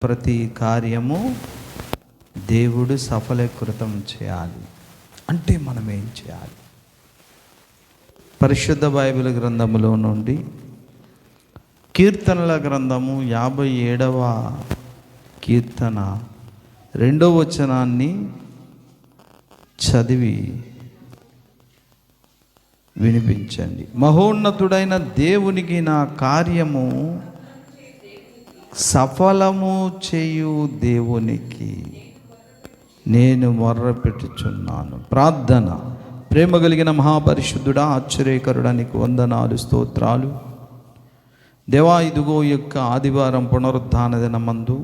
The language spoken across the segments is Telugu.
ప్రతి కార్యము దేవుడు సఫలీకృతం చేయాలి అంటే మనం ఏం చేయాలి? పరిశుద్ధ బైబిల్ గ్రంథములో నుండి కీర్తనల గ్రంథము 57వ కీర్తన 2వ వచనాన్ని చదివి వినిపించండి. మహోన్నతుడైన దేవునికి నా కార్యము సఫలము చేయు దేవునికి నేను మొర్రపెట్టుచున్నాను. ప్రార్థన. ప్రేమ కలిగిన మహాపరిశుద్ధుడా, ఆశ్చర్యకరుడా, నీకు వందనాలు, స్తోత్రాలు దేవా. ఇదిగో యొక్క ఆదివారం పునరుద్ధాన దినమందు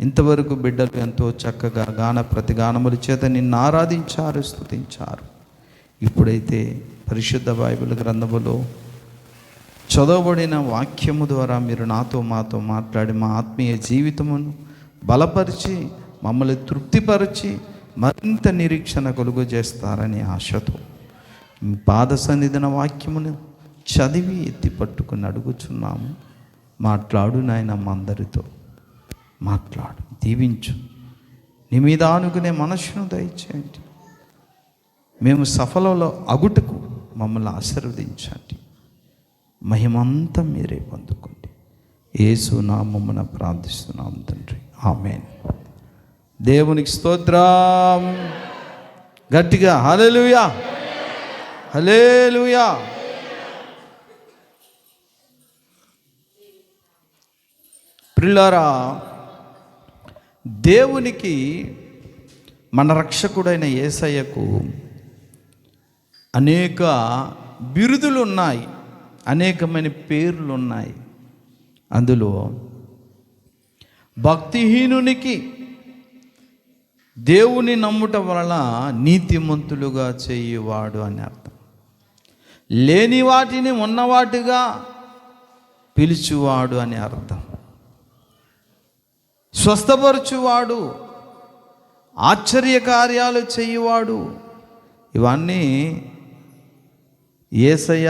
ఇంతవరకు బిడ్డలు ఎంతో చక్కగా ప్రతిగానముల చేత నిన్ను ఆరాధించారు, స్తుతించారు. ఇప్పుడైతే పరిశుద్ధ బైబిల్ గ్రంథములో చదవబడిన వాక్యము ద్వారా మీరు మాతో మాట్లాడి మా ఆత్మీయ జీవితమును బలపరిచి మమ్మల్ని తృప్తిపరిచి మరింత నిరీక్షణ కలుగు చేస్తారని ఆశతో పాద సన్నిధిన వాక్యమును చదివి ఎత్తి పట్టుకుని అడుగుచున్నాము. మాట్లాడు నాయన, మా అందరితో మాట్లాడు, దీవించు. నీ మీద ఆనుకునే మనస్సును దయచేయండి. మేము సఫలంలో అగుటకు మమ్మల్ని ఆశీర్వదించండి. మహిమంతా మీరే పొందుకోండి. యేసు నామమున ప్రార్థిస్తున్నాం తండ్రి, ఆమేన్. దేవునికి స్తోత్రం. గట్టిగా హల్లెలూయా, హల్లెలూయా. ప్రియులారా, దేవునికి, మన రక్షకుడైన యేసయ్యకు అనేక బిరుదులు ఉన్నాయి, అనేకమైన పేర్లు ఉన్నాయి. అందులో భక్తిహీనునికి దేవుని నమ్ముట వలన నీతిమంతులుగా చేయువాడు అని అర్థం. లేని వాటిని ఉన్నవాటిగా పిలుచువాడు అని అర్థం. స్వస్థపరచువాడు, ఆశ్చర్యకార్యాలు చేయువాడు, ఇవన్నీ యేసయ్య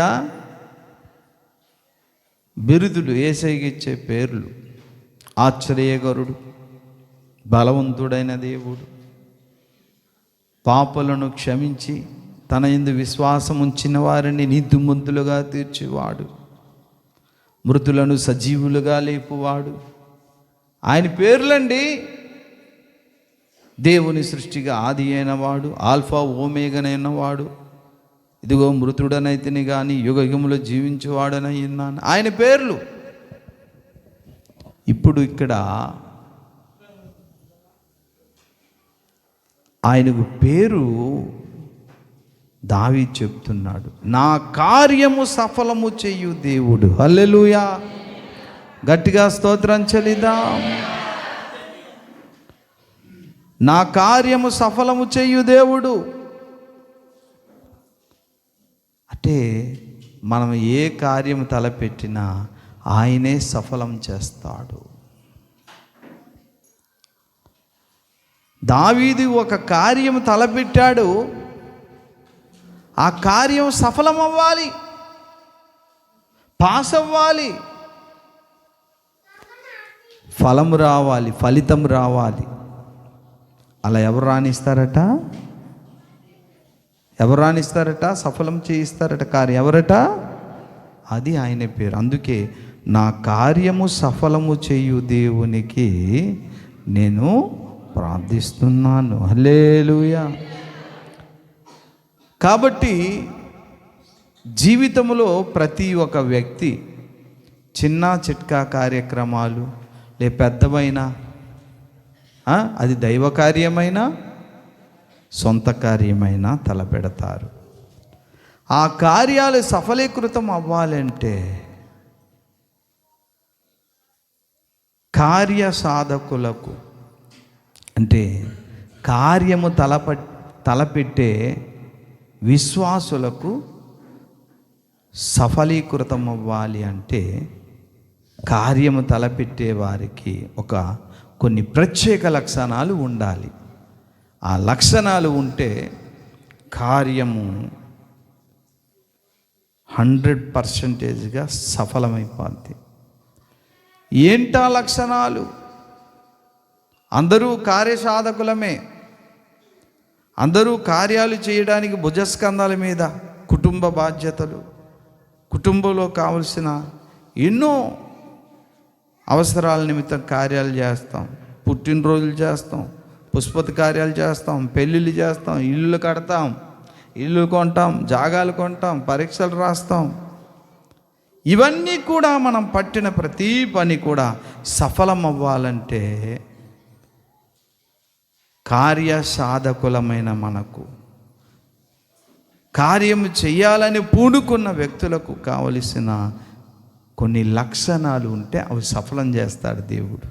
బిరుదులు, యేసయ్యకి ఇచ్చే పేర్లు. ఆశ్చర్యకరుడు, బలవంతుడైన దేవుడు, పాపలను క్షమించి తన యందు విశ్వాసం ఉంచిన వారిని నీతిమంతులుగా తీర్చేవాడు, మృతులను సజీవులుగా లేపువాడు. ఆయన పేర్లండి. దేవుని సృష్టిగా ఆది అయిన వాడు, ఆల్ఫా ఓమేగనైన వాడు, ఇదిగో మృతుడనైతిని కానీ యుగయుగములో జీవించేవాడనై ఉన్నాను, ఆయన పేర్లు. ఇప్పుడు ఇక్కడ ఆయనకు పేరు దావీదు చెప్తున్నాడు, నా కార్యము సఫలము చేయు దేవుడు. హల్లెలూయా. గట్టిగా స్తోత్రం చెల్లిద్దాం. నా కార్యము సఫలము చేయు దేవుడు అంటే మనం ఏ కార్యము తలపెట్టినా ఆయనే సఫలం చేస్తాడు. దావీదు ఒక కార్యం తలపెట్టాడు, ఆ కార్యం సఫలం అవ్వాలి, పాస్ అవ్వాలి, ఫలం రావాలి, ఫలితం రావాలి. అలా ఎవరు రాణిస్తారట? ఎవరు రాణిస్తారట? సఫలం చేయిస్తారట కార్యం. ఎవరట? అది ఆయన పేరు. అందుకే నా కార్యము సఫలము చేయు దేవునికి నేను ప్రార్థిస్తున్నాను. హల్లెలూయా. కాబట్టి జీవితంలో ప్రతి ఒక్క వ్యక్తి చిన్న చిట్కా కార్యక్రమాలు పెద్దవైన, అది దైవ కార్యమైనా సొంత కార్యమైనా తలపెడతారు. ఆ కార్యాలు సఫలీకృతం అవ్వాలంటే కార్య సాధకులకు, అంటే కార్యము తలపెట్టే విశ్వాసులకు సఫలీకృతం అవ్వాలి అంటే కార్యము తలపెట్టే వారికి కొన్ని ప్రత్యేక లక్షణాలు ఉండాలి. ఆ లక్షణాలు ఉంటే కార్యము 100%గా సఫలమైపోద్ది. ఏంటా లక్షణాలు? అందరూ కార్యసాధకులమే, అందరూ కార్యాలు చేయడానికి భుజస్కంధాల మీద కుటుంబ బాధ్యతలు, కుటుంబంలో కావలసిన ఎన్నో అవసరాల నిమిత్తం కార్యాలు చేస్తాం. పుట్టినరోజులు చేస్తాం, పుష్పతి కార్యాలు చేస్తాం, పెళ్ళిళ్ళు చేస్తాం, ఇల్లు కడతాం, ఇల్లు కొంటాం, జాగాలు కొంటాం, పరీక్షలు రాస్తాం. ఇవన్నీ కూడా మనం పట్టిన ప్రతి పని కూడా సఫలం అవ్వాలంటే కార్యసాధకులమైన మనకు, కార్యము చేయాలని పూనుకున్న వ్యక్తులకు కావలసిన కొన్ని లక్షణాలు ఉంటే అవి సఫలం చేస్తాడు దేవుడు.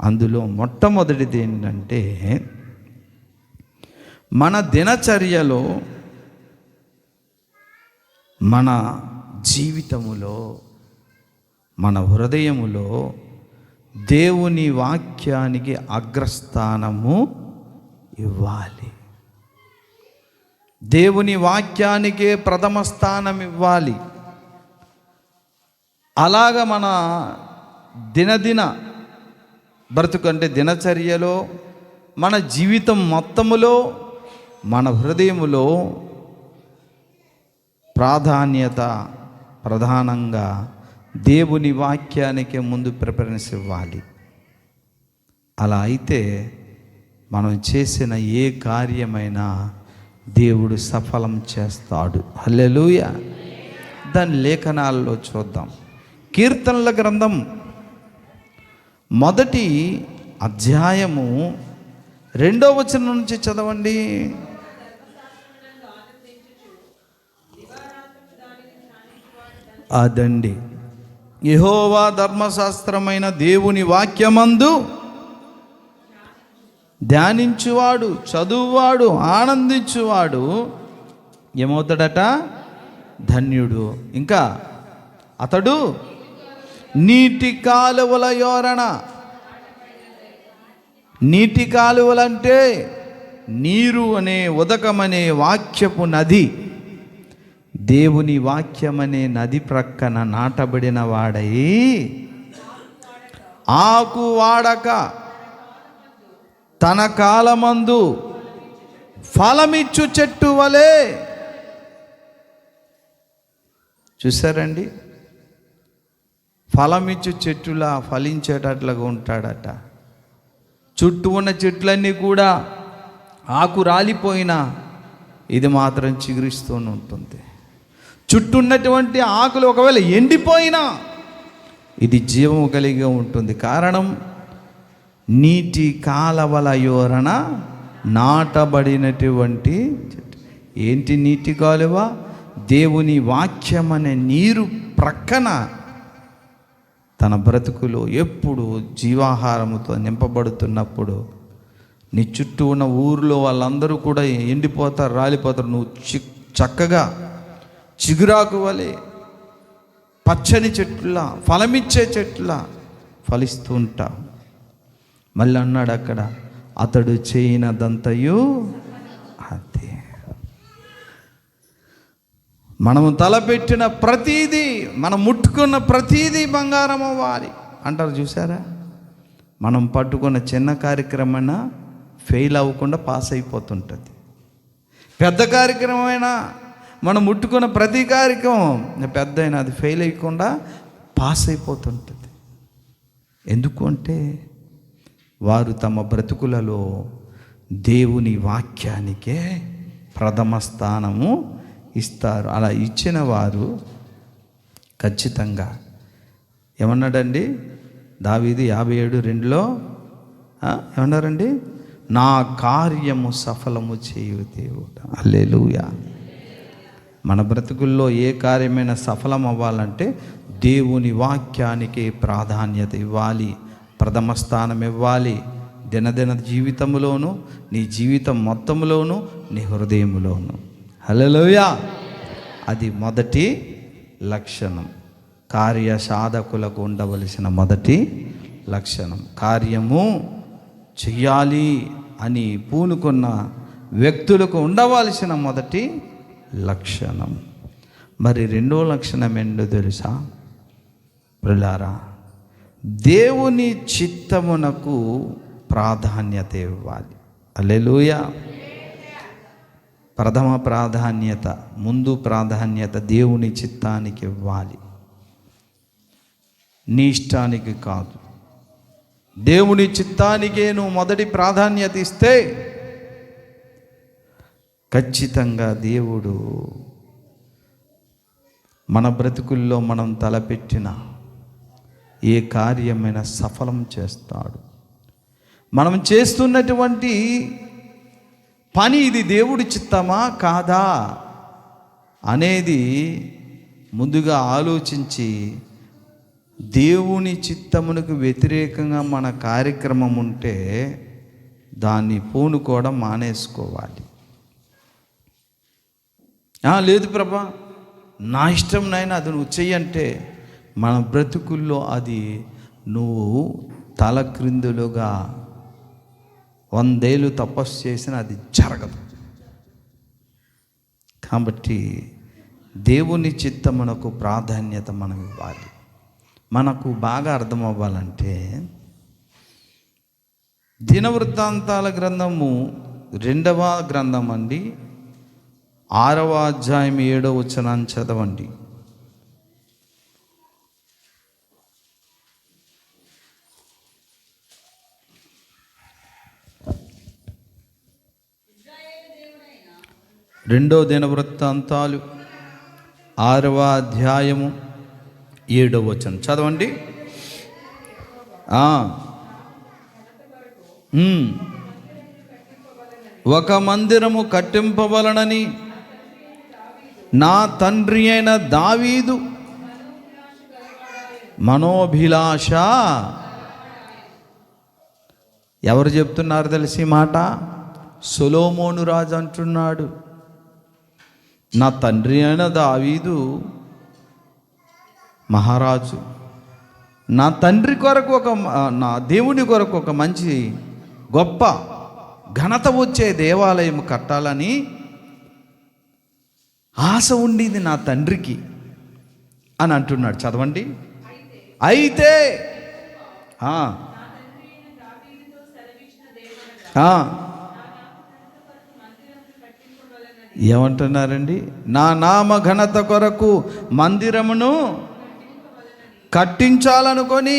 అందులో మొట్టమొదటిది ఏంటంటే, మన దినచర్యలో, మన జీవితములో, మన హృదయములో దేవుని వాక్యానికి అగ్రస్థానము ఇవ్వాలి. దేవుని వాక్యానికే ప్రథమ స్థానం ఇవ్వాలి. అలాగ మన దినదిన బ్రతుకంటే దినచర్యలో, మన జీవితం మొత్తములో, మన హృదయములో ప్రధానంగా దేవుని వాక్యానికే ముందు ప్రిఫరెన్స్ ఇవ్వాలి. అలా అయితే మనం చేసిన ఏ కార్యమైనా దేవుడు సఫలం చేస్తాడు. హల్లెలూయా. దాని లేఖనాల్లో చూద్దాం. కీర్తనల గ్రంథం 1వ అధ్యాయము 2వ వచనం నుంచి చదవండి. అదండి, యెహోవా ధర్మశాస్త్రమైన దేవుని వాక్యమందు ధ్యానించువాడు, చదువువాడు, ఆనందించువాడు ఏమవుతాడట? ధన్యుడు. ఇంకా అతడు నీటి కాలువల యోరణ. నీటి కాలువలంటే నీరు అనే, ఉదకమనే వాక్యపు నది. దేవుని వాక్యమనే నది ప్రక్కన నాటబడిన వాడై ఆకు వాడక తన కాలమందు ఫలమిచ్చు చెట్టు వలె. చూసారండి, ఫలమిచ్చు చెట్టులా ఫలించేటట్లుగా ఉంటాడట. చుట్టూ ఉన్న చెట్లన్నీ కూడా ఆకు రాలిపోయినా ఇది మాత్రం చిగురిస్తూనే ఉంటుంది. చుట్టూ ఉన్నటువంటి ఆకులు ఒకవేళ ఎండిపోయినా ఇది జీవము కలిగి ఉంటుంది. కారణం, నీటి కాలవల యోరణ నాటబడినటువంటి చెట్టు. ఏంటి నీటి కాలువ? దేవుని వాక్యం అనే నీరు ప్రక్కన తన బ్రతుకులో ఎప్పుడు జీవాహారముతో నింపబడుతున్నప్పుడు నీ చుట్టూ ఉన్న ఊరిలో వాళ్ళందరూ కూడా ఎండిపోతారు, రాలిపోతారు. నువ్వు చక్కగా చిగురాకు వలె పచ్చని చెట్లా, ఫలమిచ్చే చెట్లా ఫలిస్తూ ఉంటావు. మళ్ళీ అన్నాడు అక్కడ, అతడు చేయనదంతయు అదే. మనము తలపెట్టిన ప్రతీదీ, మనం ముట్టుకున్న ప్రతీదీ బంగారం అవ్వాలి అంటారు. చూసారా, మనం పట్టుకున్న చిన్న కార్యక్రమమైనా ఫెయిల్ అవ్వకుండా పాస్ అయిపోతుంటుంది. పెద్ద కార్యక్రమమైనా మనం ముట్టుకున్న ప్రతి కార్యక్రమం పెద్ద అయినా అది ఫెయిల్ అయ్యకుండా పాస్ అయిపోతుంటుంది. ఎందుకు అంటే వారు తమ బ్రతుకులలో దేవుని వాక్యానికే ప్రథమ స్థానము ఇస్తారు. అలా ఇచ్చిన వారు ఖచ్చితంగా ఏమన్నాడండి దావీదు 57:2 ఏమన్నారండి? నా కార్యము సఫలము చేయు దేవుడు. హల్లెలూయా. మన బ్రతుకుల్లో ఏ కార్యమైనా సఫలం అవ్వాలంటే దేవుని వాక్యానికి ప్రాధాన్యత ఇవ్వాలి, ప్రథమ స్థానం ఇవ్వాలి. దినదిన జీవితంలోనూ, నీ జీవితం మొత్తంలోనూ, నీ హృదయంలోనూ. హల్లెలూయా. అది మొదటి లక్షణం, కార్యసాధకులకు ఉండవలసిన మొదటి లక్షణం. కార్యము చెయ్యాలి అని పూనుకున్న వ్యక్తులకు ఉండవలసిన మొదటి లక్షణం. మరి రెండో లక్షణం ఏంటో తెలుసా ప్రియులారా? దేవుని చిత్తమునకు ప్రాధాన్యత ఇవ్వాలి. హల్లెలూయా. ప్రథమ ప్రాధాన్యత, ముందు ప్రాధాన్యత దేవుని చిత్తానికి ఇవ్వాలి, నీ ఇష్టానికి కాదు. దేవుని చిత్తానికే నువ్వు మొదటి ప్రాధాన్యత ఇస్తే ఖచ్చితంగా దేవుడు మన బ్రతుకుల్లో మనం తలపెట్టిన ఏ కార్యమైనా సఫలం చేస్తాడు. మనం చేస్తున్నటువంటి పని ఇది దేవుడి చిత్తమా కాదా అనేది ముందుగా ఆలోచించి, దేవుని చిత్తమునకు వ్యతిరేకంగా మన కార్యక్రమం ఉంటే దాన్ని పూనుకోవడం మానేసుకోవాలి. లేదు ప్రభా, నా ఇష్టం నాయనా, అది నువ్వు చెయ్యంటే మన బ్రతుకుల్లో అది నువ్వు తల క్రిందులుగా 100 ఏళ్ళు తపస్సు చేసినా అది జరగదు. కాబట్టి దేవుని చిత్తమునకు ప్రాధాన్యత మనం ఇవ్వాలి. మనకు బాగా అర్థం అవ్వాలంటే దినవృత్తాంతాల గ్రంథము 2వ గ్రంథం అండి, 6వ అధ్యాయం 7వ వచనాన్ని చదవండి. రెండో దినవృత్తాంతాలు 6వ అధ్యాయము 7వ వచనం చదవండి. ఒక మందిరము కట్టింపవలనని నా తండ్రి అయిన దావీదు మనోభిలాష. ఎవరు చెప్తున్నారు తెలిసి మాట? సొలొమోను రాజు అంటున్నాడు, నా తండ్రి అయిన దావీదు మహారాజు నా తండ్రి కొరకు నా దేవుని కొరకు ఒక మంచి గొప్ప ఘనత వచ్చే దేవాలయం కట్టాలని ఆశ ఉండింది నా తండ్రికి అని అంటున్నాడు. చదవండి. అయితే ఏమంటున్నారండి? నా నామ ఘనత కొరకు మందిరమును కట్టించాలనుకొని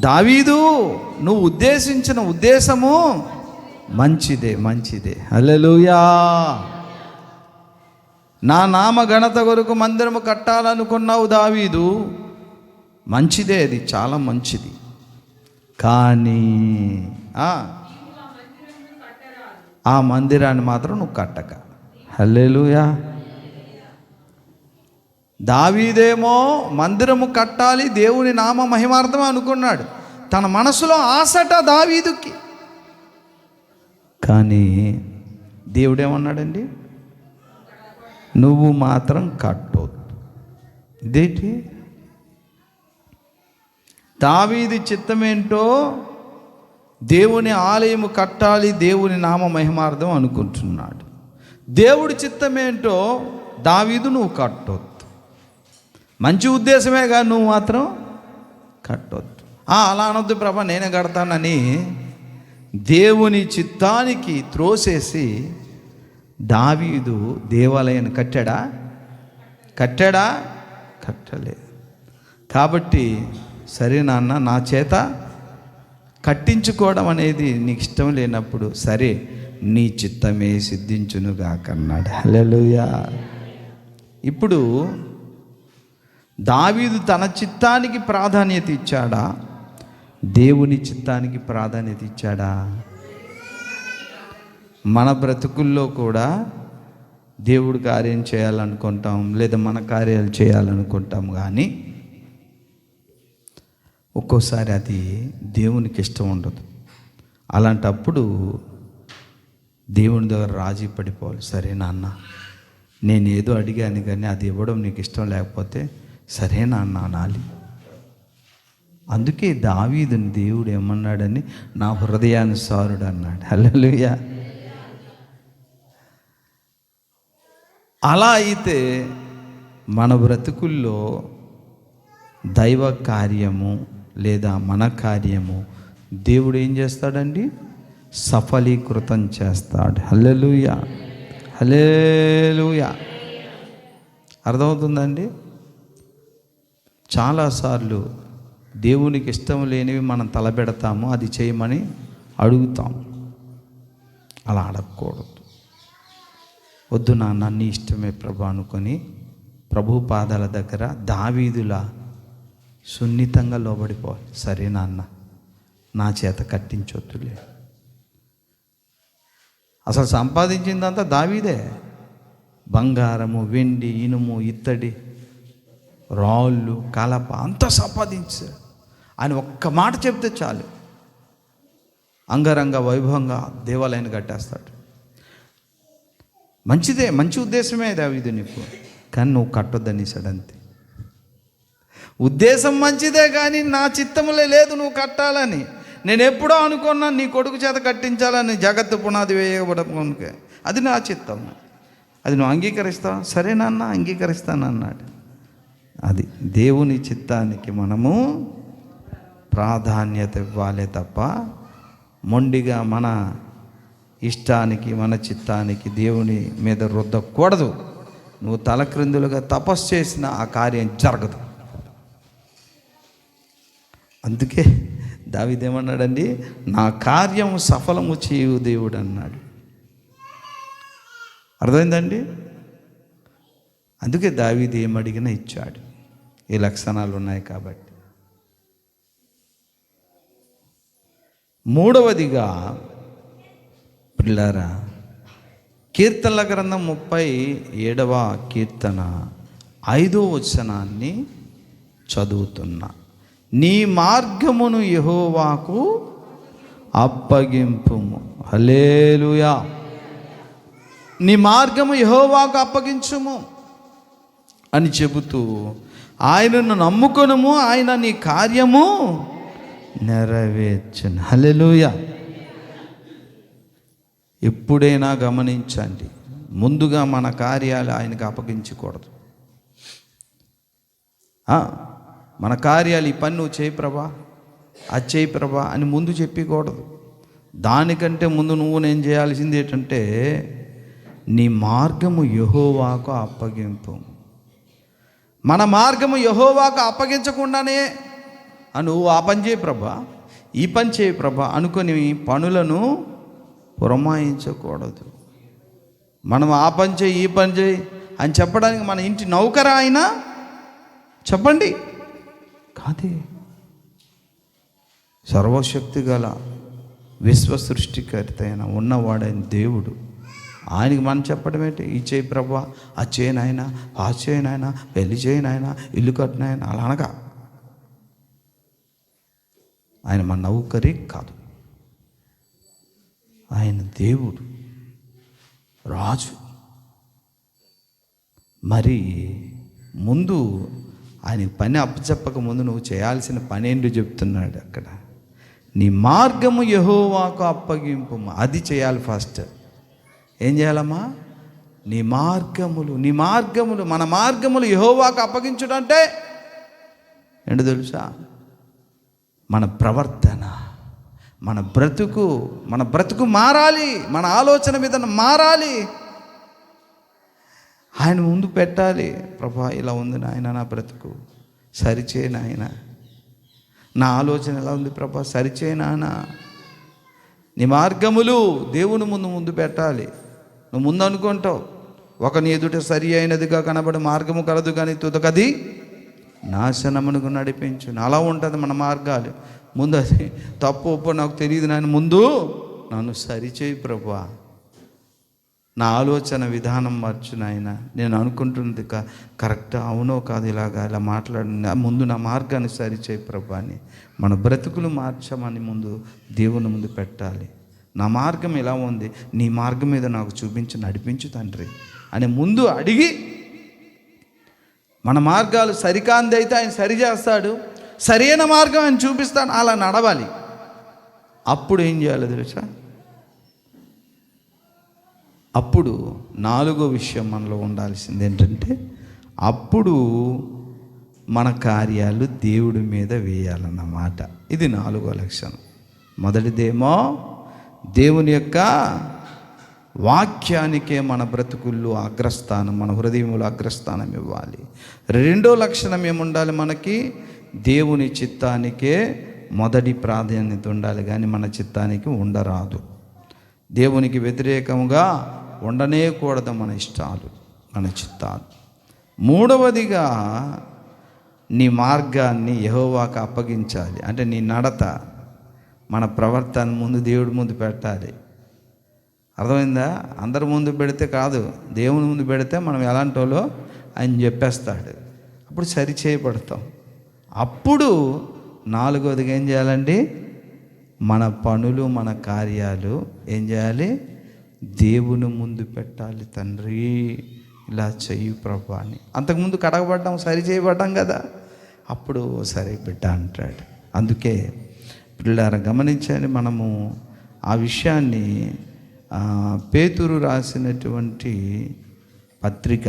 దావీదు నువ్వు ఉద్దేశించిన ఉద్దేశము మంచిదే, మంచిదే. హల్లెలూయా. నా నామ ఘనత కొరకు మందిరము కట్టాలనుకున్నావు దావీదు, మంచిదే, అది చాలా మంచిది. కానీ ఆ మందిరాన్ని మాత్రం నువ్వు కట్టక. హల్లెలూయా. దావీదేమో మందిరము కట్టాలి, దేవుని నామ మహిమార్థం అనుకున్నాడు. తన మనసులో ఆశట దావీదుకి. కానీ దేవుడేమన్నాడండి? నువ్వు మాత్రం కట్టొద్దు. ఇదేంటి? దావీదు చిత్తమేంటో దేవుని ఆలయము కట్టాలి, దేవుని నామ మహిమార్థం అనుకుంటున్నాడు. దేవుడి చిత్తమేంటో దావీదు నువ్వు కట్టొద్దు. మంచి ఉద్దేశమే కానీ నువ్వు మాత్రం కట్టొద్దు. అలా అనొద్దు ప్రభా, నేనే కడతానని దేవుని చిత్తానికి త్రోసేసి దావీదు దేవాలయాన్ని కట్టాడా? కట్టలేదు. కాబట్టి సరే నాన్న, నా చేత కట్టించుకోవడం అనేది నీకు ఇష్టం లేనప్పుడు సరే, నీ చిత్తమే సిద్ధించునుగాక అన్నాడు. హల్లెలూయా. ఇప్పుడు దావీదు తన చిత్తానికి ప్రాధాన్యత ఇచ్చాడా? దేవుని చిత్తానికి ప్రాధాన్యత ఇచ్చాడా? మన బ్రతుకుల్లో కూడా దేవుడు కార్యం చేయాలనుకుంటాం, లేదా మన కార్యాలు చేయాలనుకుంటాం, కానీ ఒక్కోసారి అది దేవునికి ఇష్టం ఉండదు. అలాంటప్పుడు దేవుని దగ్గర రాజీ పడిపోవాలి. సరే నాన్న, నేను ఏదో అడిగాను కానీ అది ఇవ్వడం నీకు ఇష్టం లేకపోతే సరే నాన్న అనాలి. అందుకే దావీదుని దేవుడు ఏమన్నాడని, నా హృదయానుసారుడు అన్నాడు. హల్లెలూయా. అలా అయితే మన బ్రతుకుల్లో దైవ కార్యము లేదా మన కార్యము దేవుడు ఏం చేస్తాడండి? సఫలీకృతం చేస్తాడు. హల్లెలూయా, హల్లెలూయా. అర్థమవుతుందండి? చాలాసార్లు దేవునికి ఇష్టం లేనివి మనం తలపెడతాము, అది చేయమని అడుగుతాం. అలా అడగకూడదు. వద్దు నాన్న, నీ ఇష్టమే ప్రభు అనుకొని ప్రభు పాదాల దగ్గర దావీదులా సున్నితంగా లోబడిపోవాలి. సరే నాన్న, నా చేత కట్టించొద్దులే. అసలు సంపాదించిందంతా దావీదే. బంగారము, వెండి, ఇనుము, ఇత్తడి, రాళ్ళు, కలప అంతా సంపాదించారు. ఆయన ఒక్క మాట చెప్తే చాలు, అంగరంగ వైభవంగా దేవాలయాన్ని కట్టేస్తాడు. మంచిదే, మంచి ఉద్దేశమే దావీదు నీకు, కానీ నువ్వు కట్టొద్దనేసాడు అంతే. ఉద్దేశం మంచిదే, కానీ నా చిత్తములే లేదు నువ్వు కట్టాలని. నేను ఎప్పుడో అనుకున్నా నీ కొడుకు చేత కట్టించాలని, జగత్తు పునాది వేయబడకే. అది నా చిత్తం, అది నువ్వు అంగీకరిస్తావా? సరే నాన్న, అంగీకరిస్తానన్నాడు. అది దేవుని చిత్తానికి మనము ప్రాధాన్యత ఇవ్వాలి తప్ప మొండిగా మన ఇష్టానికి, మన చిత్తానికి దేవుని మీద రుద్దకూడదు. నువ్వు తలక్రిందులుగా తపస్సు చేసిన ఆ కార్యం జరగదు. అందుకే దావీదు ఏమన్నాడండి? నా కార్యం సఫలము చేయు దేవుడు అన్నాడు. అర్థమైందండి? అందుకే దావీదు ఏమడిగినా ఇచ్చాడు. ఈ లక్షణాలు ఉన్నాయి కాబట్టి. మూడవదిగా పిల్లారా, కీర్తనల గ్రంథం 37వ కీర్తన 5వ వచనాన్ని చదువుతున్నా. నీ మార్గమును యెహోవాకు అప్పగింపుము. హల్లెలూయా. నీ మార్గము యెహోవాకు అప్పగించుము అని చెబుతూ, ఆయనను నమ్ముకొనుము, ఆయన నీ కార్యము నెరవేర్చును. హల్లెలూయా. ఎప్పుడైనా గమనించండి, ముందుగా మన కార్యాలు ఆయనకు అప్పగించకూడదు. మన కార్యాలు, ఈ పని నువ్వు చేయి ప్రభా, అది చేయి ప్రభా అని ముందు చెప్పకూడదు. దానికంటే ముందు నేను చేయాల్సింది ఏంటంటే, నీ మార్గము యెహోవాకు అప్పగింపు. మన మార్గము యెహోవాకు అప్పగించకుండానే నువ్వు ఆ పని చేయి ప్రభా, ఈ పని చేయి ప్రభా అనుకొని పనులను పురమాయించకూడదు. మనం ఆ పని చేయి, ఈ పని చేయి అని చెప్పడానికి మన ఇంటి నౌకరా అయినా చెప్పండి కాదే. సర్వశక్తి గల విశ్వ సృష్టికర్త అయిన ఉన్నవాడైన దేవుడు, ఆయనకి మనం చెప్పడం ఏంటి? ఈ చేయి ప్రభా, ఆ చేయనాయన, ఆ చేయనాయన, పెళ్లి చేయనాయన, ఇల్లు కట్టినాయన అలా అనగా. ఆయన మన నౌకరి కాదు, ఆయన దేవుడు, రాజు. మరి ముందు ఆయన పని అప్పచెప్పక ముందు నువ్వు చేయాల్సిన పని ఏంటో చెప్తున్నాడు అక్కడ. నీ మార్గము యెహోవాకు అప్పగింపు. అది చేయాలి ఫస్ట్. ఏం చేయాలమ్మా? నీ మార్గములు మన మార్గములు యెహోవాకు అప్పగించడం అంటే ఏంటో తెలుసా? మన ప్రవర్తన, మన బ్రతుకు మారాలి. మన ఆలోచన విధానం మారాలి. ఆయన ముందు పెట్టాలి. ప్రభా, ఇలా ఉంది నాయన నా బ్రతుకు, సరిచేయి నాయన. నా ఆలోచన ఎలా ఉంది ప్రభా, సరిచేయి నాన్న. నీ మార్గములు దేవుని ముందు పెట్టాలి. నువ్వు ముందు అనుకుంటావు, ఒకని ఎదుట సరి అయినదిగా కనబడి మార్గము కలదు, కానీ తుదకది నాశనమునకు నడిపించును. అలా ఉంటుంది మన మార్గాలు. ముందు అది తప్పు ఒప్పు నాకు తెలియదు నాయన, ముందు నన్ను సరిచేయి ప్రభా, నా ఆలోచన విధానం మార్చు నాయన. నేను అనుకుంటుంది కరెక్ట్ అవునో కాదు, ఇలా మాట్లాడిన ముందు నా మార్గాన్ని సరిచేయి ప్రభా అని మన బ్రతుకులు మార్చమని ముందు దేవుని ముందు పెట్టాలి. నా మార్గం ఎలా ఉంది, నీ మార్గం మీద నాకు చూపించి నడిపించు తండ్రి అని ముందు అడిగి, మన మార్గాలు సరికాంది అయితే ఆయన సరి చేస్తాడు, సరైన మార్గం ఆయన చూపిస్తాడు, అలా నడవాలి. అప్పుడు ఏం చేయాలి తెలుసా? అప్పుడు 4వ విషయం మనలో ఉండాల్సింది ఏంటంటే, అప్పుడు మన కార్యాలు దేవుడి మీద వేయాలన్నమాట. ఇది 4వ లక్షణం. మొదటిదేమో దేవుని యొక్క వాక్యానికే మన బ్రతుకుల్లో అగ్రస్థానం, మన హృదయంలో అగ్రస్థానం ఇవ్వాలి. రెండో లక్షణం ఏముండాలి మనకి? దేవుని చిత్తానికే మొదటి ప్రాధాన్యత ఉండాలి, కానీ మన చిత్తానికి ఉండరాదు. దేవునికి వ్యతిరేకంగా ఉండనే కూడదు మన ఇష్టాలు, మన చిత్తాలు. మూడవదిగా నీ మార్గాన్ని యెహోవాకు అప్పగించాలి. అంటే నీ నడత, మన ప్రవర్తన ముందు దేవుడి ముందు పెట్టాలి. అర్థమైందా? అందరి ముందు పెడితే కాదు, దేవుని ముందు పెడితే మనం ఎలాంటి వాళ్ళో ఆయన చెప్పేస్తాడు. అప్పుడు సరి చేయబడతాం. అప్పుడు నాలుగోదిగా ఏం చేయాలండి? మన పనులు, మన కార్యాలు ఏం చేయాలి? దేవుని ముందు పెట్టాలి. తండ్రి ఇలా చెయ్యి ప్రభు అని. అంతకుముందు కడగబడ్డాం, సరి చేయబడ్డాం కదా, అప్పుడు సరే బిడ్డ అంటాడు. అందుకే పిల్లలారా గమనించండి, మనము ఆ విషయాన్ని పేతురు రాసినటువంటి పత్రిక,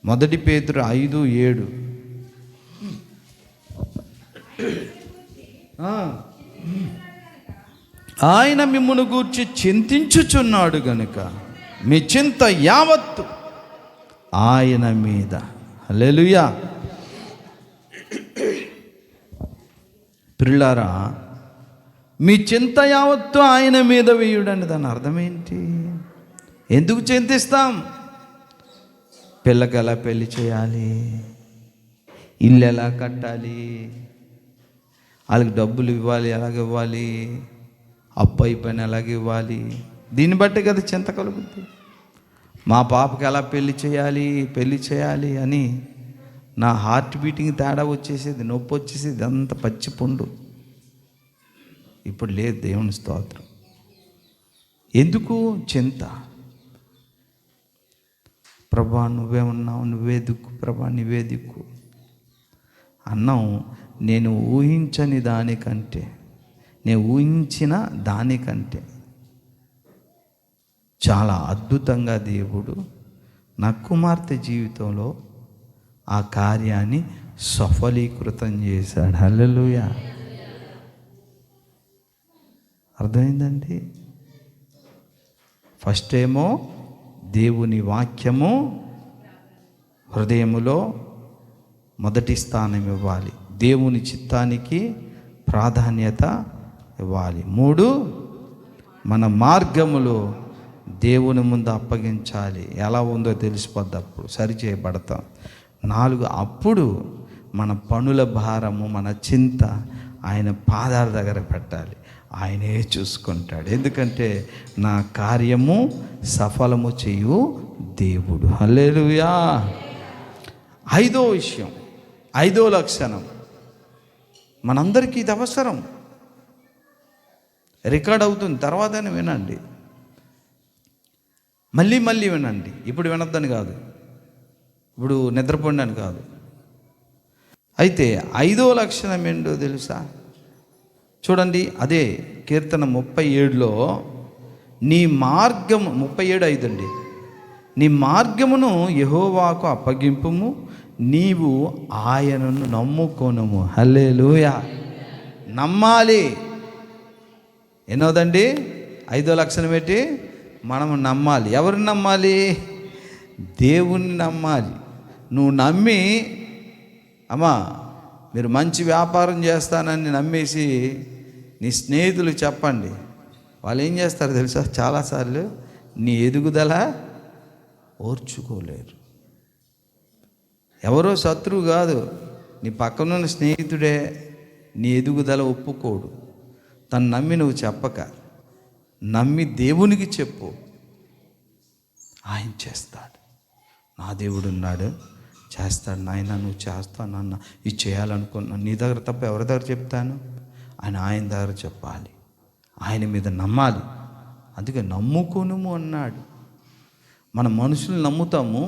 మొదటి పేతురు 5:7. ఆయన మిమ్మును గూర్చి చింతించుచున్నాడు గనుక మీ చింత యావత్తు ఆయన మీద. హల్లెలూయా. పిల్లారా, మీ చింత యావత్తు ఆయన మీద వేయుడండి. దాని అర్థం ఏంటి? ఎందుకు చింతిస్తాం? పిల్లకి ఎలా పెళ్లి చేయాలి, ఇల్లు ఎలా కట్టాలి, వాళ్ళకి డబ్బులు ఇవ్వాలి, ఎలాగ ఇవ్వాలి, అప్పు అయిపోయిన ఎలాగ ఇవ్వాలి, దీన్ని బట్టి కదా చింత కలుగుతుంది. మా పాపకి ఎలా పెళ్లి చేయాలి అని నా హార్ట్ బీటింగ్ తేడా వచ్చేసేది, నొప్పి వచ్చేసేది, అంత పచ్చి పుండు. ఇప్పుడు లేదు, దేవుని స్తోత్రం. ఎందుకు చింత? ప్రభా నువ్వే ఉన్నావు, నువ్వే దిక్కు, ప్రభా నువ్వే దిక్కు. అన్నం నేను ఊహించని దానికంటే, నేను ఊహించిన దానికంటే చాలా అద్భుతంగా దేవుడు నా కుమార్తె జీవితంలో ఆ కార్యాన్ని సఫలీకృతం చేశాడు. హల్లెలూయా. అర్థమైందండి? ఫస్ట్ ఏమో దేవుని వాక్యము హృదయములో మొదటి స్థానం ఇవ్వాలి, దేవుని చిత్తానికి ప్రాధాన్యత ఇవ్వాలి. 3, మన మార్గములో దేవుని ముందు అప్పగించాలి. ఎలా ఉందో తెలిసిపోద్ది, అప్పుడు సరి చేయబడతాం. 4, అప్పుడు మన పనుల భారము, మన చింత ఆయన పాదాల దగ్గర పెట్టాలి. ఆయనే చూసుకుంటాడు. ఎందుకంటే నా కార్యము సఫలము చేయు దేవుడు. హల్లెలూయా. 5వ విషయం, 5వ లక్షణం, మనందరికీ ఇది అవసరం. రికార్డ్ అవుతుంది, తర్వాత వినండి, మళ్ళీ వినండి. ఇప్పుడు వినొద్దని కాదు, ఇప్పుడు నిద్రపోండి అని కాదు. అయితే 5వ లక్షణం ఏంటో తెలుసా? చూడండి, అదే కీర్తన 37లో నీ మార్గము, 37:5 అండి. నీ మార్గమును యెహోవాకు అప్పగింపుము, నీవు ఆయనను నమ్ముకొనుము. హల్లెలూయా. నమ్మాలి. ఎన్నోదండి? 5వ లక్షణం ఏంటి? మనము నమ్మాలి. ఎవరిని నమ్మాలి? దేవుణ్ణి నమ్మాలి. నువ్వు నమ్మి, అమ్మా మీరు మంచి వ్యాపారం చేస్తానని నమ్మేసి నీ స్నేహితులు చెప్పండి, వాళ్ళు ఏం చేస్తారు తెలుసా? చాలాసార్లు నీ ఎదుగుదల ఓర్చుకోలేరు. ఎవరో శత్రువు కాదు, నీ పక్కనున్న స్నేహితుడే నీ ఎదుగుదల ఒప్పుకోడు. తను నమ్మి నువ్వు చెప్పక, నమ్మి దేవునికి చెప్పు, ఆయన చేస్తాడు. నా దేవుడు ఉన్నాడు, చేస్తాడు. నాయన నువ్వు చేస్తానన్న, ఇది చేయాలనుకున్నా, నీ దగ్గర తప్ప ఎవరి దగ్గర చెప్తాను? ఆయన దగ్గర చెప్పాలి, ఆయన మీద నమ్మాలి. అందుకే నమ్ముకొనుము అన్నాడు. మన మనుషులు నమ్ముతాము,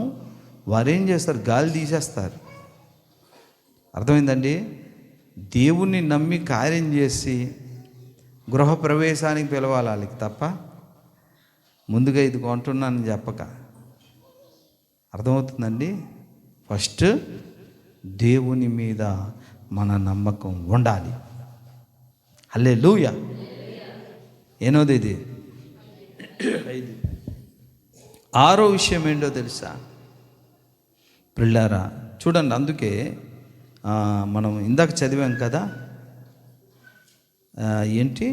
వారేం చేస్తారు? గాలి తీసేస్తారు. అర్థమైందండి? దేవుణ్ణి నమ్మి కార్యం చేసి గృహప్రవేశానికి పిలవాలి వాళ్ళకి తప్ప ముందుగా ఇది కొంటున్నానని చెప్పక. అర్థమవుతుందండి? ఫస్ట్ దేవుని మీద మన నమ్మకం ఉండాలి. హల్లెలూయా. ఏనోది ఇది 5. 6వ విషయం ఏంటో తెలుసా ప్రిల్లారా? చూడండి, అందుకే మనం ఇందాక చదివాం కదా, ఏంటి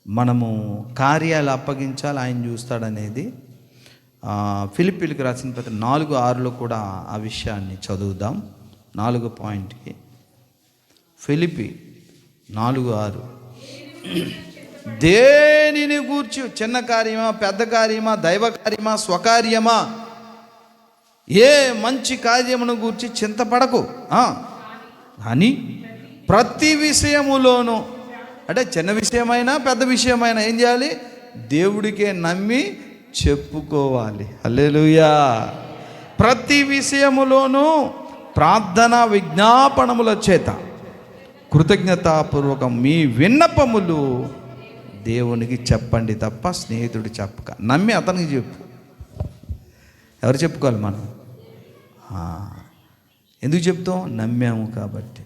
మనము కార్యాలు అప్పగించాలి, ఆయన చూస్తాడనేది. ఫిలిప్పీలకు రాసిన పత్రిక 4:6లో కూడా ఆ విషయాన్ని చదువుదాం. 4 పాయింట్కి ఫిలిప్పీ 4:6. దేనిని గూర్చి, చిన్న కార్యమా, పెద్ద కార్యమా, దైవ కార్యమా, స్వకార్యమా, ఏ మంచి కార్యమును గూర్చి చింతపడకు అని ప్రతి విషయములోనూ, అంటే చిన్న విషయమైనా పెద్ద విషయమైనా ఏం చేయాలి? దేవుడికే నమ్మి చెప్పుకోవాలి. హల్లెలూయా. ప్రతి విషయములోనూ ప్రార్థన విజ్ఞాపనముల చేత కృతజ్ఞతాపూర్వకం మీ విన్నపములు దేవునికి చెప్పండి తప్ప స్నేహితుడు చెప్పక. నమ్మి అతనికి చెప్పు. ఎవరు చెప్పుకోవాలి? మనం. ఎందుకు చెప్తాం? నమ్మాము కాబట్టి.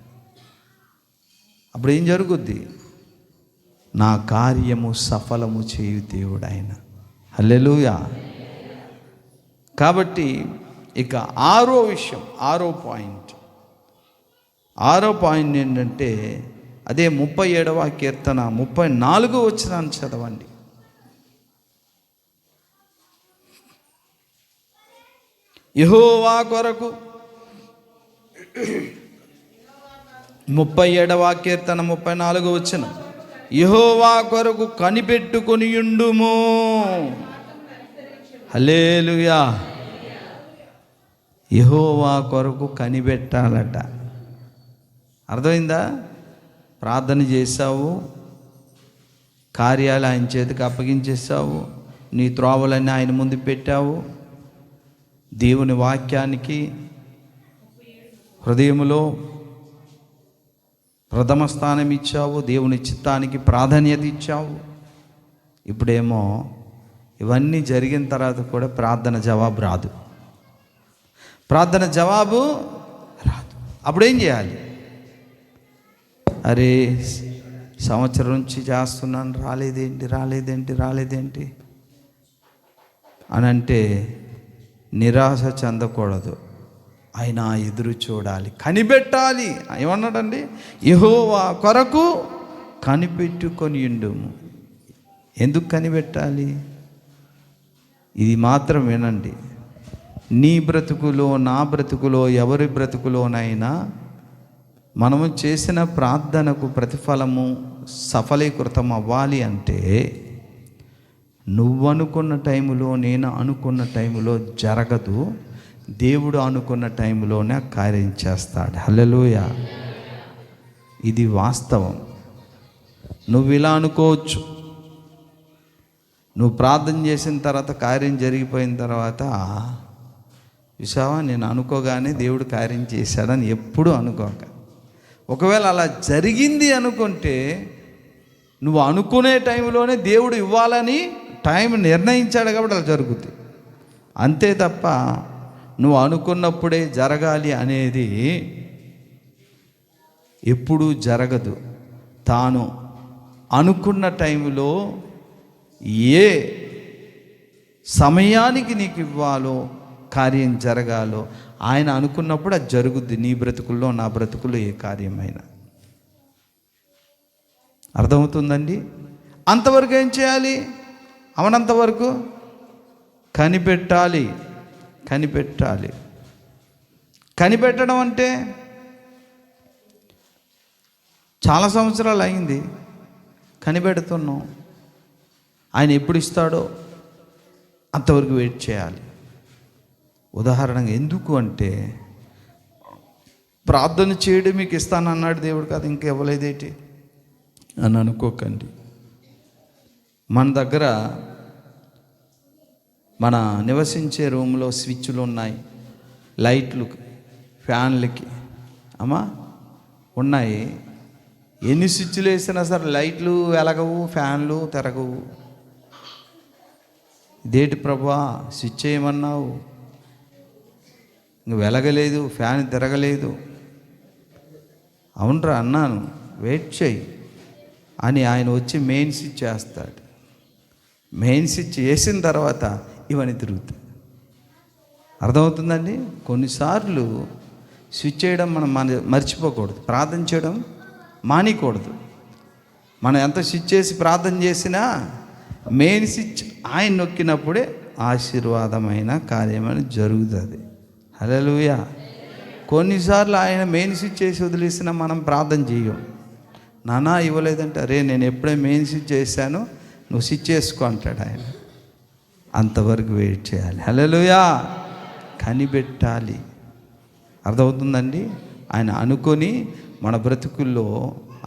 అప్పుడు ఏం జరుగుద్ది? నా కార్యము సఫలము చేయు దేవుడు ఆయన. హల్లెలూయా. కాబట్టి ఇక 6వ విషయం, 6వ పాయింట్ ఏంటంటే అదే 37వ కీర్తన 34వ వచనాన్ని చదవండి. యెహోవా కొరకు 37వ కీర్తన 34వ వచనం. యెహోవా కొరకు కనిపెట్టుకొనియుండుము. హల్లెలూయా. యెహోవా కొరకు కనిపెట్టాలట. అర్థమైందా? ప్రార్థన చేశావు, కార్యాలు ఆయన చేతికి అప్పగించేసావు, నీ త్రోవలన్నీ ఆయన ముందు పెట్టావు, దేవుని వాక్యానికి హృదయములో ప్రథమ స్థానం ఇచ్చావు, దేవుని చిత్తానికి ప్రాధాన్యత ఇచ్చావు. ఇప్పుడేమో ఇవన్నీ జరిగిన తర్వాత కూడా ప్రార్థన జవాబు రాదు. అప్పుడేం చేయాలి? అరే, సంవత్సరం నుంచి చేస్తున్నాను, రాలేదేంటి అని అంటే నిరాశ చెందకూడదు. ఆయన ఎదురు చూడాలి, కనిపెట్టాలి. ఏమన్నాడండి? యెహోవా కొరకు కనిపెట్టుకొనియుండుము. ఎందుకు కనిపెట్టాలి? ఇది మాత్రం వినండి. నీ బ్రతుకులో, నా బ్రతుకులో, ఎవరి బ్రతుకులోనైనా మనము చేసిన ప్రార్థనకు ప్రతిఫలము సఫలీకృతం అవ్వాలి అంటే నువ్వు అనుకున్న టైంలో, నేను అనుకున్న టైంలో జరగదు. దేవుడు అనుకున్న టైంలోనే కార్యం చేస్తాడు. హల్లెలూయా. ఇది వాస్తవం. నువ్వు ఇలా అనుకోవచ్చు, నువ్వు ప్రార్థన చేసిన తర్వాత కార్యం జరిగిపోయిన తర్వాత విషావా నేను అనుకోగానే దేవుడు కార్యం చేశాడని ఎప్పుడూ అనుకోక. ఒకవేళ అలా జరిగింది అనుకుంటే నువ్వు అనుకునే టైంలోనే దేవుడు ఇవ్వాలని టైం నిర్ణయించాడు కాబట్టి అలా జరుగుతుంది. అంతే తప్ప నువ్వు అనుకున్నప్పుడే జరగాలి అనేది ఎప్పుడూ జరగదు. తాను అనుకున్న టైంలో ఏ సమయానికి నీకు ఇవ్వాలో, కార్యం జరగాలో ఆయన అనుకున్నప్పుడు అది జరుగుద్ది. నీ బ్రతుకుల్లో, నా బ్రతుకుల్లో ఏ కార్యమైనా. అర్థమవుతుందండి? అంతవరకు ఏం చేయాలి? అవనంతవరకు కనిపెట్టాలి. కనిపెట్టడం అంటే చాలా సంవత్సరాలు అయింది, కనిపెడుతున్నాం. ఆయన ఎప్పుడు ఇస్తాడో అంతవరకు వెయిట్ చేయాలి. ఉదాహరణగా ఎందుకు అంటే, ప్రార్థన చేయడం మీకు ఇస్తానన్నాడు దేవుడు కదా, ఇంకా ఇవ్వలేదేంటి అని అనుకోకండి. మన దగ్గర మన నివసించే రూమ్లో స్విచ్లు ఉన్నాయి, లైట్లు, ఫ్యాన్లకి అమ్మా ఉన్నాయి. ఎన్ని స్విచ్లు వేసినా సరే లైట్లు వెలగవు, ఫ్యాన్లు తిరగవు. ఇదేంటి ప్రభువా, స్విచ్ చేయమన్నావు, ఇంక వెలగలేదు, ఫ్యాన్ తిరగలేదు. అవునరా అన్నాను, వెయిట్ చేయి అని ఆయన వచ్చి మెయిన్ స్విచ్ చేస్తాడు. మెయిన్ స్విచ్ వేసిన తర్వాత ఇవన్నీ తిరుగుతాయి. అర్థమవుతుందండి? కొన్నిసార్లు స్విచ్ చేయడం మనం మర్చిపోకూడదు, ప్రార్థన చేయడం మానేయకూడదు. మనం ఎంత స్విచ్ చేసి ప్రార్థన చేసినా మెయిన్ స్విచ్ ఆయన నొక్కినప్పుడే ఆశీర్వాదమైన కార్యమైన జరుగుతుంది. హల్లెలూయా. కొన్నిసార్లు ఆయన మెయిన్ స్విచ్ చేసి వదిలేసినా మనం ప్రార్థన చేయం. నానా ఇవ్వలేదంటే, అరే నేను ఎప్పుడే మెయిన్ స్విచ్ చేశాను, నువ్వు స్విచ్ చేసుకో అంటాడు ఆయన. అంతవరకు వెయిట్ చేయాలి. హల్లెలూయా. కనిపెట్టాలి. అర్థమవుతుందండి? ఆయన అనుకొని మన బ్రతుకుల్లో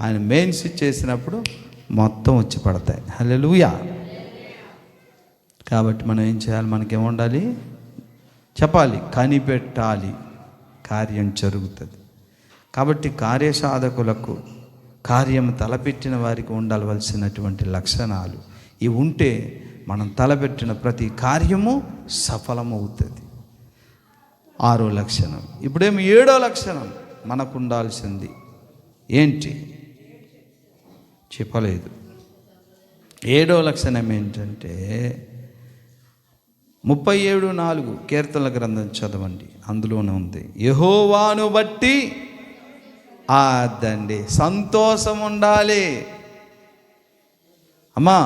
ఆయన మెయిన్ స్విచ్ చేసినప్పుడు మొత్తం వచ్చి పడతాయి. హల్లెలూయా. కాబట్టి మనం ఏం చేయాలి? మనకేముండాలి? చెప్పాలి, కనిపెట్టాలి, కార్యం జరుగుతుంది. కాబట్టి కార్యసాధకులకు, కార్యం తలపెట్టిన వారికి ఉండవలసినటువంటి లక్షణాలు ఇవి ఉంటే మనం తలపెట్టిన ప్రతి కార్యము సఫలమవుతుంది. 6వ లక్షణం. ఇప్పుడేమో 7వ లక్షణం మనకు ఉండాల్సింది ఏంటి? చెప్పలేదు. 7వ లక్షణం ఏంటంటే 37:4 కీర్తనల గ్రంథం చదవండి, అందులోనే ఉంది. యెహోవాను బట్టి అదండి సంతోషం ఉండాలి. అమ్మా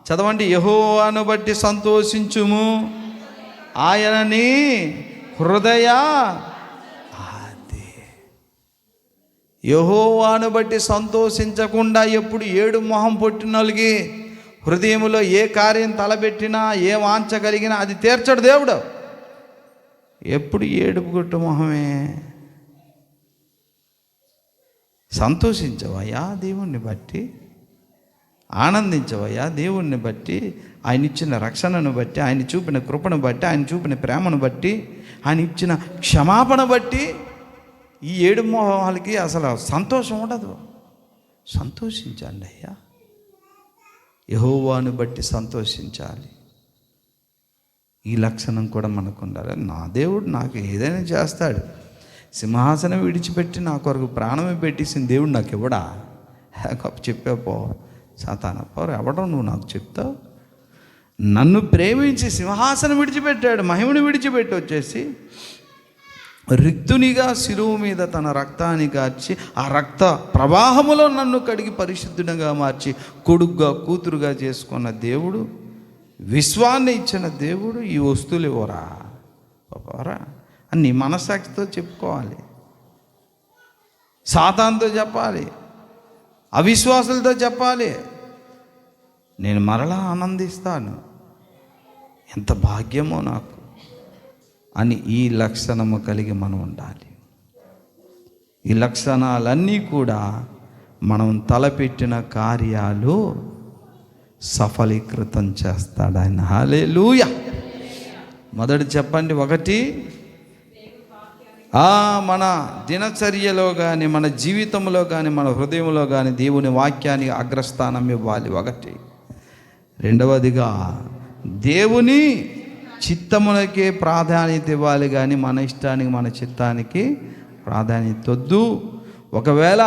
చదవండి. యెహోవాను బట్టి సంతోషించుము, ఆయనని హృదయ యెహోవాను బట్టి సంతోషించకుండా ఎప్పుడు ఏడు మొహం పొట్టినోళ్ళకి హృదయంలో ఏ కార్యం తలబెట్టినా, ఏ వాంఛ కలిగినా అది తీర్చడు దేవుడు. ఎప్పుడు ఏడుపు గుట్టు మొహమే. సంతోషించవయ్యా దేవుణ్ణి బట్టి, ఆనందించవయ్యా దేవుణ్ణి బట్టి, ఆయన ఇచ్చిన రక్షణను బట్టి, ఆయన చూపిన కృపను బట్టి, ఆయన చూపిన ప్రేమను బట్టి, ఆయన ఇచ్చిన క్షమాపణ బట్టి. ఈ ఏడు మొహాలకి అసలు సంతోషం ఉండదు. సంతోషించండి అయ్యా, యెహోవాను బట్టి సంతోషించాలి. ఈ లక్షణం కూడా మనకు ఉండాలి. నా దేవుడు నాకు ఏదైనా చేస్తాడు, సింహాసనం విడిచిపెట్టి నా కొరకు ప్రాణమే పెట్టేసిన దేవుడు నాకు ఇవ్వడా? చెప్పాపో సాతానా, ఎవడో నువ్వు నాకు చెప్తావు? నన్ను ప్రేమించి సింహాసనం విడిచిపెట్టాడు, మహిమను విడిచిపెట్టి వచ్చేసి రిక్తునిగా శిలువ మీద తన రక్తాన్ని కార్చి ఆ రక్త ప్రవాహములో నన్ను కడిగి పరిశుద్ధునిగా మార్చి కొడుగ్గా కూతురుగా చేసుకున్న దేవుడు, విశ్వాన్ని ఇచ్చిన దేవుడు ఈ వస్తువులు ఇవ్వరా అని నీ మనస్సాక్షితో చెప్పుకోవాలి. సాతానుతో చెప్పాలి, అవిశ్వాసులతో చెప్పాలి. నేను మరలా ఆనందిస్తాను, ఎంత భాగ్యమో నాకు అని ఈ లక్షణము కలిగి మనం ఉండాలి. ఈ లక్షణాలన్నీ కూడా మనం తలపెట్టిన కార్యాలు సఫలీకృతం చేస్తాడు ఆయన. హల్లెలూయా. మొదటి చెప్పండి. 1, మన దినచర్యలో కానీ, మన జీవితంలో కానీ, మన హృదయంలో కానీ దేవుని వాక్యానికి అగ్రస్థానం ఇవ్వాలి. 1. రెండవదిగా దేవుని చిత్తములకే ప్రాధాన్యత ఇవ్వాలి, కానీ మన ఇష్టానికి, మన చిత్తానికి ప్రాధాన్యత వద్దు. ఒకవేళ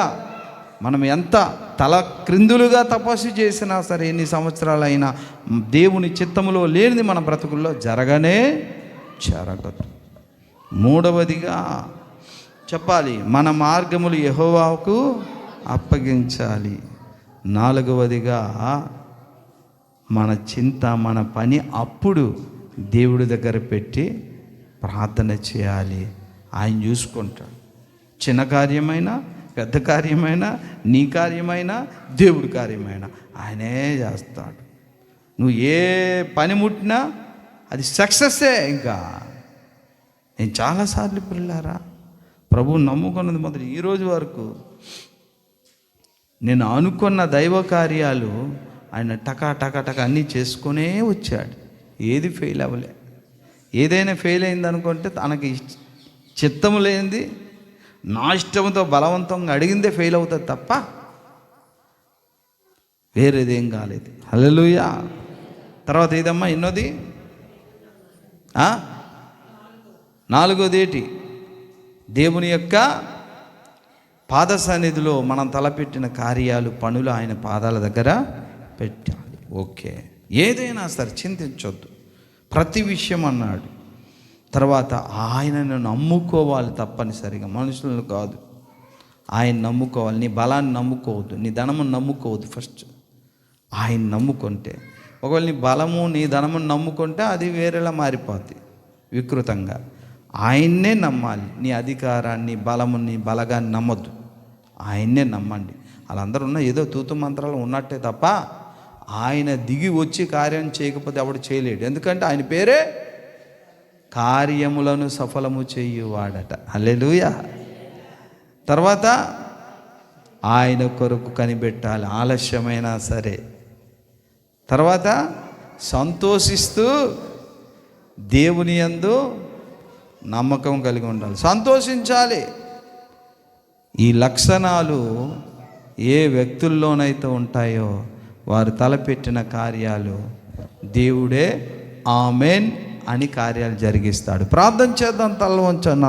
మనం ఎంత తల క్రిందులుగా తపస్సు చేసినా సరే, ఎన్ని సంవత్సరాలైనా దేవుని చిత్తములో లేనిది మన బ్రతుకుల్లో జరగదు. 3వదిగా చెప్పాలి, మన మార్గములు యెహోవాకు అప్పగించాలి. 4వదిగా మన చింత, మన పని అప్పుడు దేవుడి దగ్గర పెట్టి ప్రార్థన చేయాలి. ఆయన చూసుకుంటాడు. చిన్న కార్యమైనా, పెద్ద కార్యమైనా, నీ కార్యమైనా, దేవుడి కార్యమైనా ఆయనే చేస్తాడు. నువ్వు ఏ పని ముట్టినా అది సక్సెస్సే. ఇంకా నేను చాలాసార్లు పిల్లారా ప్రభువు నమ్ముకున్నది మొదలు ఈరోజు వరకు నేను అనుకున్న దైవ కార్యాలు ఆయన టకా టకా టకా అన్నీ చేసుకునే వచ్చాడు. ఏది ఫెయిల్ అవ్వలే. ఏదైనా ఫెయిల్ అయింది అనుకుంటే తనకి చిత్తము లేనిది, నా ఇష్టంతో బలవంతంగా అడిగిందే ఫెయిల్ అవుతుంది తప్ప వేరేదేం కాలేదు. హల్లెలూయా. తర్వాత ఏదమ్మా ఎన్నోది? 4వది ఏంటి? దేవుని యొక్క పాద సన్నిధిలో మనం తలపెట్టిన కార్యాలు, పనులు ఆయన పాదాల దగ్గర పెట్టాలి. ఓకే, ఏదైనా సరే చింతించొద్దు, ప్రతి విషయం అన్నాడు. తర్వాత ఆయనను నమ్ముకోవాలి తప్పనిసరిగా, మనుషులను కాదు. ఆయన నమ్ముకోవాలి. నీ బలాన్ని నమ్ముకోవద్దు, నీ ధనమును నమ్ముకోవద్దు. ఫస్ట్ ఆయన నమ్ముకుంటే, ఒకవేళ నీ బలము నీ ధనమును నమ్ముకుంటే అది వేరేలా మారిపోద్ది వికృతంగా. ఆయన్నే నమ్మాలి. నీ అధికారాన్ని, బలముని, బలగాన్ని నమ్మొద్దు, ఆయన్నే నమ్మండి. వాళ్ళందరూ ఉన్న ఏదో తూతు మంత్రాలు ఉన్నట్టే తప్ప ఆయన దిగి వచ్చి కార్యం చేయకపోతే ఎవడు చేయలేడు. ఎందుకంటే ఆయన పేరే కార్యములను సఫలము చేయువాడట. హల్లెలూయా. తర్వాత ఆయన కొరకు కనిపెట్టాలి, ఆలస్యమైనా సరే. తర్వాత సంతోషిస్తూ దేవుని యందు నమ్మకం కలిగి ఉండాలి, సంతోషించాలి. ఈ లక్షణాలు ఏ వ్యక్తుల్లోనైతే ఉంటాయో వారు తలపెట్టిన కార్యాలు దేవుడే ఆమెన్ అని కార్యాలు జరిగిస్తాడు. ప్రార్థన చేద్దాం, తల వంచండి.